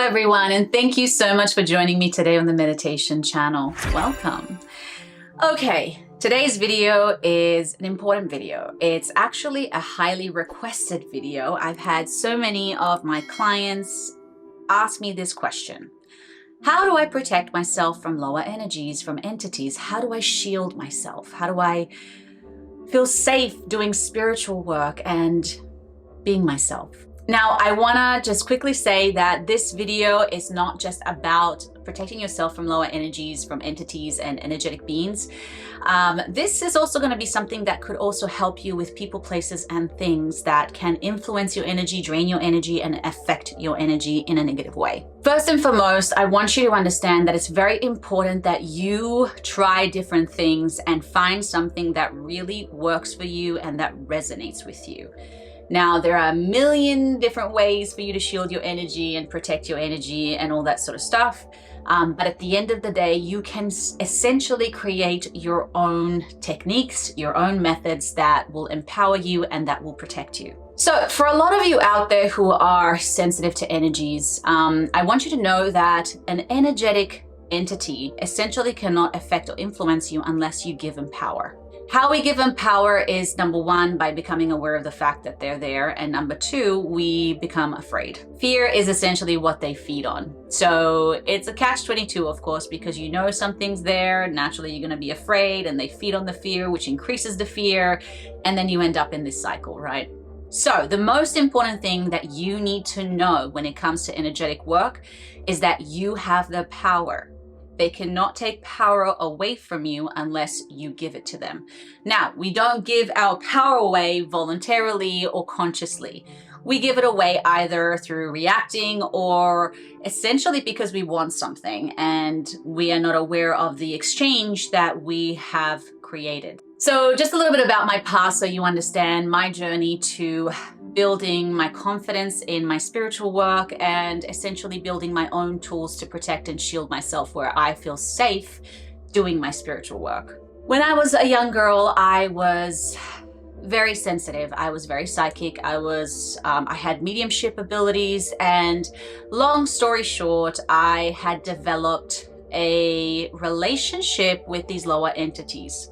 everyone, and thank you so much for joining me today on the meditation channel. Welcome. Okay, today's video is an important video. It's actually a highly requested video. I've had so many of my clients ask me this question. How do I protect myself from lower energies, from entities? How do I shield myself? How do I feel safe doing spiritual work and being myself? Now, I want to just quickly say that this video is not just about protecting yourself from lower energies, from entities and energetic beings. This is also going to be something that could also help you with people, places, and things that can influence your energy, drain your energy, and affect your energy in a negative way. First and foremost, I want you to understand that it's very important that you try different things and find something that really works for you and that resonates with you. Now, there are a million different ways for you to shield your energy and protect your energy and all that sort of stuff. But at the end of the day, you can essentially create your own techniques, your own methods that will empower you and that will protect you. So for a lot of you out there who are sensitive to energies, I want you to know that an energetic entity essentially cannot affect or influence you unless you give them power. How we give them power is, number one, by becoming aware of the fact that they're there. And number two, we become afraid. Fear is essentially what they feed on. So it's a catch-22, of course, because you know something's there. Naturally, you're going to be afraid and they feed on the fear, which increases the fear. And then you end up in this cycle, right? So the most important thing that you need to know when it comes to energetic work is that you have the power. They cannot take power away from you unless you give it to them. Now, we don't give our power away voluntarily or consciously. We give it away either through reacting or essentially because we want something and we are not aware of the exchange that we have created. So just a little bit about my past so you understand my journey to building my confidence in my spiritual work and essentially building my own tools to protect and shield myself where I feel safe doing my spiritual work. When I was a young girl, I was very sensitive. I was very psychic. I had mediumship abilities, and long story short, I had developed a relationship with these lower entities.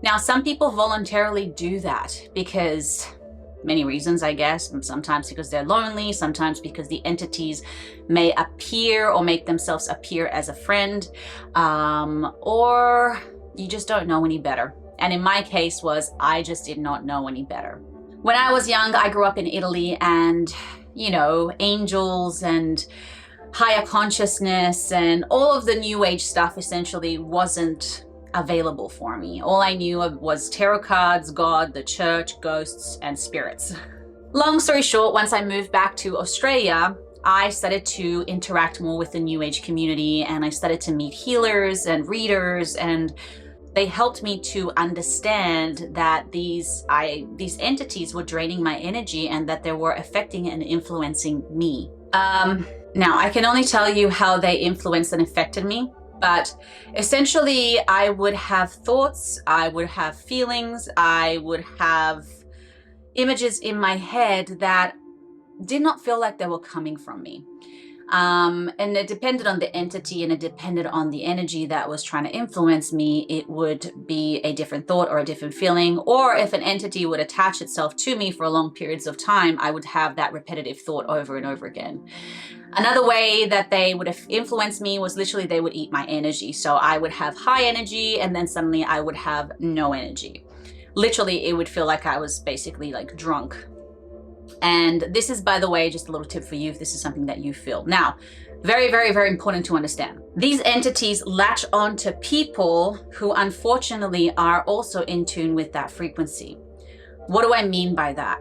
Now, some people voluntarily do that because many reasons, I guess. Sometimes because they're lonely, sometimes because the entities may appear or make themselves appear as a friend, or you just don't know any better. And in my case I just did not know any better. When I was young, I grew up in Italy, and, you know, angels and higher consciousness and all of the new age stuff essentially wasn't available for me. All I knew was tarot cards, God, the church, ghosts, and spirits. Long story short, once I moved back to Australia, I started to interact more with the new age community, and I started to meet healers and readers, and they helped me to understand that these entities were draining my energy and that they were affecting and influencing me. Now, I can only tell you how they influenced and affected me. But essentially, I would have thoughts, I would have feelings, I would have images in my head that did not feel like they were coming from me. And it depended on the entity and it depended on the energy that was trying to influence me. It would be a different thought or a different feeling. Or if an entity would attach itself to me for long periods of time, I would have that repetitive thought over and over again. Another way that they would have influenced me was literally they would eat my energy. So I would have high energy and then suddenly I would have no energy. Literally, it would feel like I was basically like drunk. And this is, by the way, just a little tip for you if this is something that you feel. Now, very, very, very important to understand. These entities latch on to people who unfortunately are also in tune with that frequency. What do I mean by that?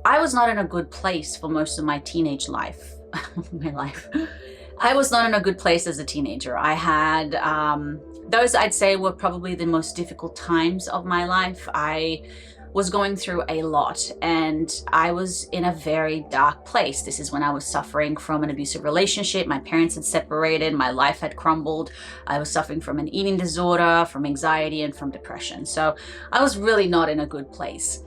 I was not in a good place for most of my teenage life. I was not in a good place as a teenager. I had, those I'd say were probably the most difficult times of my life. I was going through a lot and I was in a very dark place. This is when I was suffering from an abusive relationship. My parents had separated, my life had crumbled. I was suffering from an eating disorder, from anxiety, and from depression. So I was really not in a good place.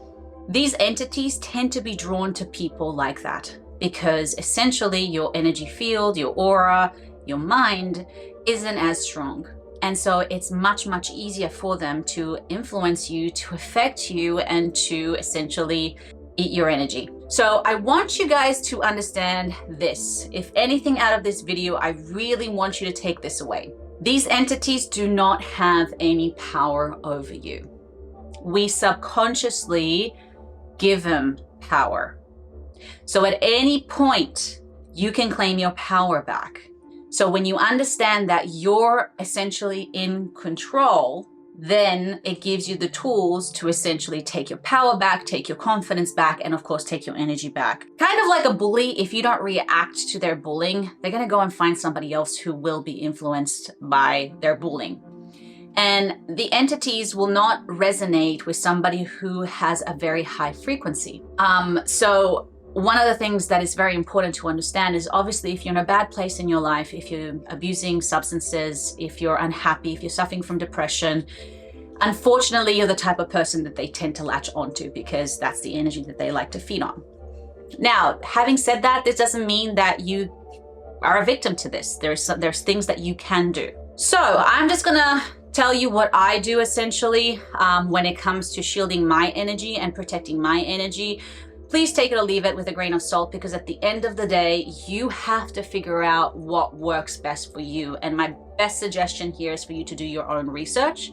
These entities tend to be drawn to people like that. because essentially your energy field, your aura, your mind isn't as strong. And so it's much, much easier for them to influence you, to affect you, and to essentially eat your energy. So I want you guys to understand this. If anything out of this video, I really want you to take this away. These entities do not have any power over you. We subconsciously give them power. So at any point, you can claim your power back. So when you understand that you're essentially in control, then it gives you the tools to essentially take your power back, take your confidence back, and of course, take your energy back. Kind of like a bully, if you don't react to their bullying, they're gonna go and find somebody else who will be influenced by their bullying. And the entities will not resonate with somebody who has a very high frequency. So one of the things that is very important to understand is obviously if you're in a bad place in your life, if you're abusing substances, if you're unhappy, if you're suffering from depression, unfortunately, you're the type of person that they tend to latch onto because that's the energy that they like to feed on. Now, having said that, this doesn't mean that you are a victim to this. There's things that you can do. So I'm just gonna tell you what I do essentially when it comes to shielding my energy and protecting my energy. Please take it or leave it with a grain of salt, because at the end of the day, you have to figure out what works best for you. And my best suggestion here is for you to do your own research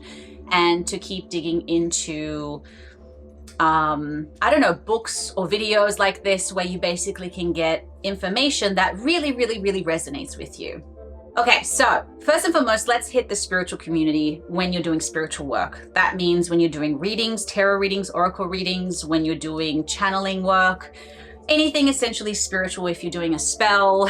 and to keep digging into, I don't know, books or videos like this where you basically can get information that really, really, really resonates with you. Okay, so first and foremost, let's hit the spiritual community when you're doing spiritual work. That means when you're doing readings, tarot readings, oracle readings, when you're doing channeling work, anything essentially spiritual, if you're doing a spell,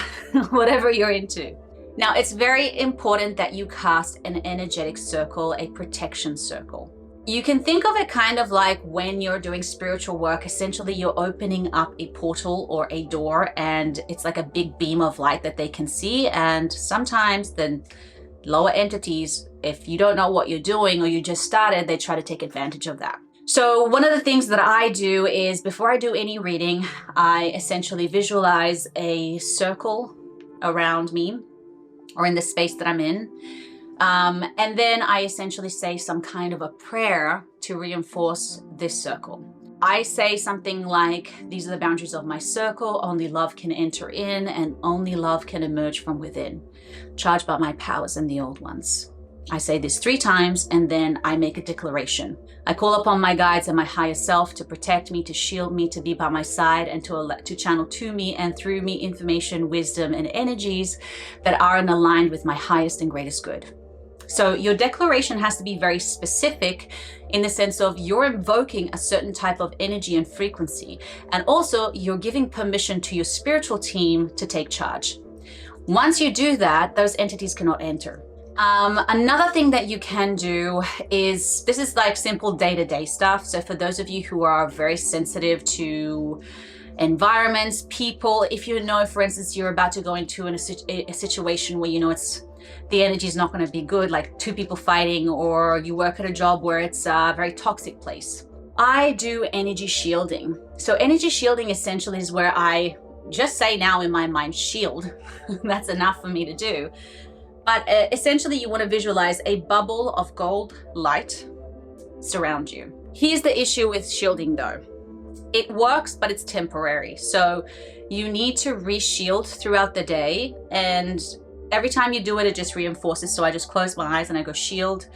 whatever you're into. Now, it's very important that you cast an energetic circle, a protection circle. You can think of it kind of like when you're doing spiritual work, essentially you're opening up a portal or a door, and it's like a big beam of light that they can see. And sometimes the lower entities, if you don't know what you're doing or you just started, they try to take advantage of that. So one of the things that I do is before I do any reading, I essentially visualize a circle around me or in the space that I'm in. And then I essentially say some kind of a prayer to reinforce this circle. I say something like, these are the boundaries of my circle, only love can enter in and only love can emerge from within, charged by my powers and the old ones. I say this 3 times and then I make a declaration. I call upon my guides and my higher self to protect me, to shield me, to be by my side, and to channel to me and through me information, wisdom, and energies that are aligned with my highest and greatest good. So your declaration has to be very specific in the sense of you're invoking a certain type of energy and frequency. And also you're giving permission to your spiritual team to take charge. Once you do that, those entities cannot enter. Another thing that you can do is, this is like simple day-to-day stuff. So for those of you who are very sensitive to environments, people, if you know, for instance, you're about to go into a situation where you know the energy is not going to be good, like 2 people fighting, or you work at a job where it's a very toxic place. I do energy shielding. So energy shielding essentially is where I just say now in my mind, shield. That's enough for me to do. But essentially you want to visualize a bubble of gold light surround you. Here's the issue with shielding though. It works, but it's temporary. So you need to re-shield throughout the day, and every time you do it, it just reinforces. So I just close my eyes and I go shield,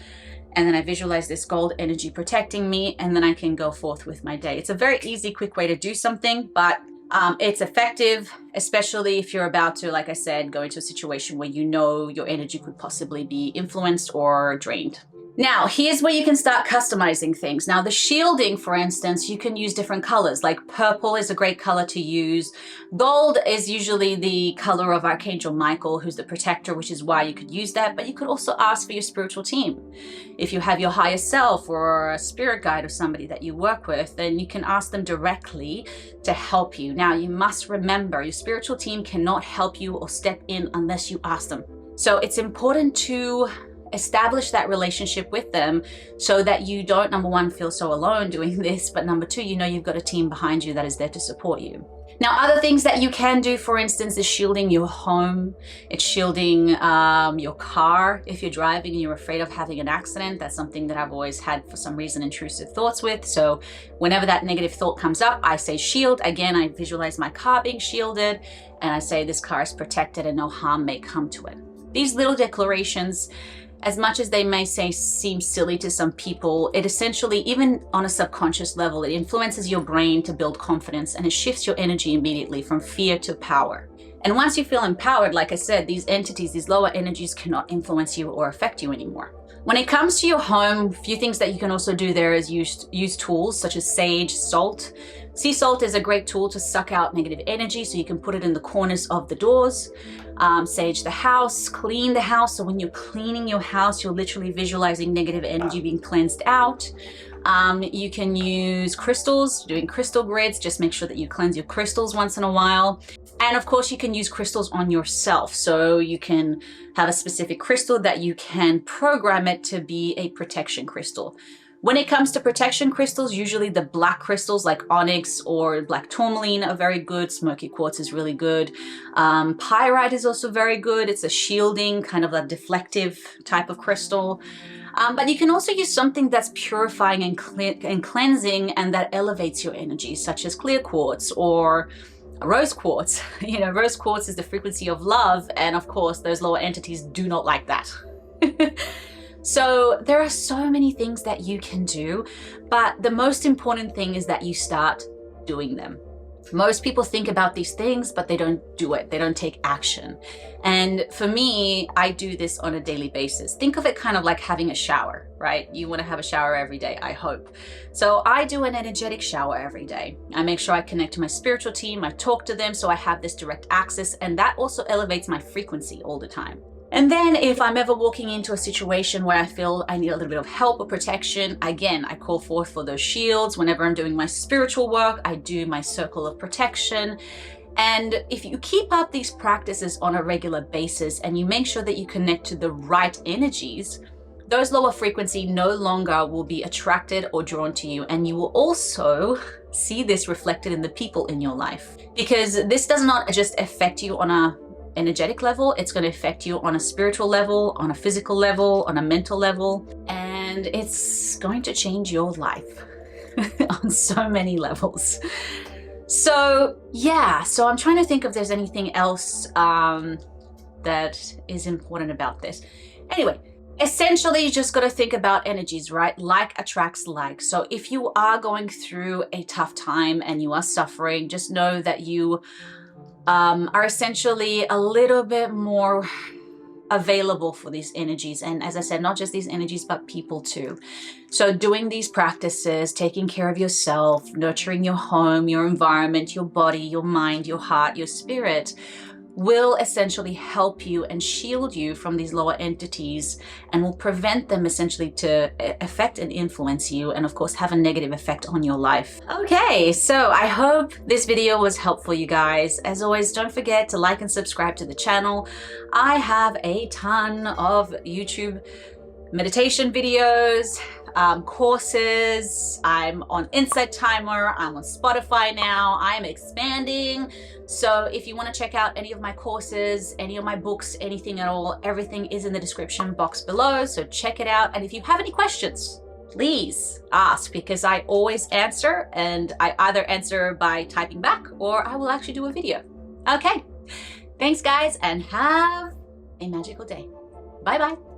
and then I visualize this gold energy protecting me, and then I can go forth with my day. It's a very easy, quick way to do something, but it's effective, especially if you're about to, like I said, go into a situation where you know your energy could possibly be influenced or drained. Now, here's where you can start customizing things. Now, the shielding, for instance, you can use different colors. Like purple is a great color to use. Gold is usually the color of Archangel Michael, who's the protector, which is why you could use that. But you could also ask for your spiritual team. If you have your higher self or a spirit guide or somebody that you work with, then you can ask them directly to help you. Now, you must remember, your spiritual team cannot help you or step in unless you ask them. So it's important to establish that relationship with them so that you don't, number one, feel so alone doing this, but number two, you know you've got a team behind you that is there to support you. Now, other things that you can do, for instance, is shielding your home. It's shielding your car. If you're driving and you're afraid of having an accident, that's something that I've always had, for some reason, intrusive thoughts with. So whenever that negative thought comes up, I say shield. Again, I visualize my car being shielded, and I say this car is protected and no harm may come to it. These little declarations, as much as they may seem silly to some people, it essentially, even on a subconscious level, it influences your brain to build confidence, and it shifts your energy immediately from fear to power. And once you feel empowered, like I said, these entities, these lower energies cannot influence you or affect you anymore. When it comes to your home, a few things that you can also do there is use tools such as sage, salt. Sea salt is a great tool to suck out negative energy, so you can put it in the corners of the doors. Sage the house, clean the house. So when you're cleaning your house, you're literally visualizing negative energy being cleansed out. You can use crystals, doing crystal grids. Just make sure that you cleanse your crystals once in a while. And of course, you can use crystals on yourself. So you can have a specific crystal that you can program it to be a protection crystal. When it comes to protection crystals, usually the black crystals like onyx or black tourmaline are very good. Smoky quartz is really good. Pyrite is also very good. It's a shielding, kind of a deflective type of crystal. But you can also use something that's purifying and cleansing and that elevates your energy, such as clear quartz or rose quartz. You know, rose quartz is the frequency of love, and of course, those lower entities do not like that. So there are so many things that you can do, but the most important thing is that you start doing them. Most people think about these things, but they don't do it. They don't take action. And for me, I do this on a daily basis. Think of it kind of like having a shower, right? You want to have a shower every day, I hope. So I do an energetic shower every day. I make sure I connect to my spiritual team. I talk to them so I have this direct access, and that also elevates my frequency all the time. And then if I'm ever walking into a situation where I feel I need a little bit of help or protection, again, I call forth for those shields. Whenever I'm doing my spiritual work, I do my circle of protection. And if you keep up these practices on a regular basis and you make sure that you connect to the right energies, those lower frequency no longer will be attracted or drawn to you. And you will also see this reflected in the people in your life, because this does not just affect you on a energetic level, it's going to affect you on a spiritual level, on a physical level, on a mental level, and it's going to change your life on so many levels. So yeah, so I'm trying to think if there's anything else that is important about this. Anyway, essentially you just got to think about energies, right? Like attracts like. So if you are going through a tough time and you are suffering, just know that you are essentially a little bit more available for these energies. And as I said, not just these energies, but people too. So doing these practices, taking care of yourself, nurturing your home, your environment, your body, your mind, your heart, your spirit, will essentially help you and shield you from these lower entities, and will prevent them essentially to affect and influence you, and of course have a negative effect on your life. Okay, so I hope this video was helpful, you guys. As always, don't forget to like and subscribe to the channel. I have a ton of YouTube meditation videos, courses. I'm on Insight Timer. I'm on Spotify now. I'm expanding. So if you want to check out any of my courses, any of my books, anything at all, everything is in the description box below. So check it out. And if you have any questions, please ask, because I always answer, and I either answer by typing back or I will actually do a video. Okay. Thanks, guys, and have a magical day. Bye-bye.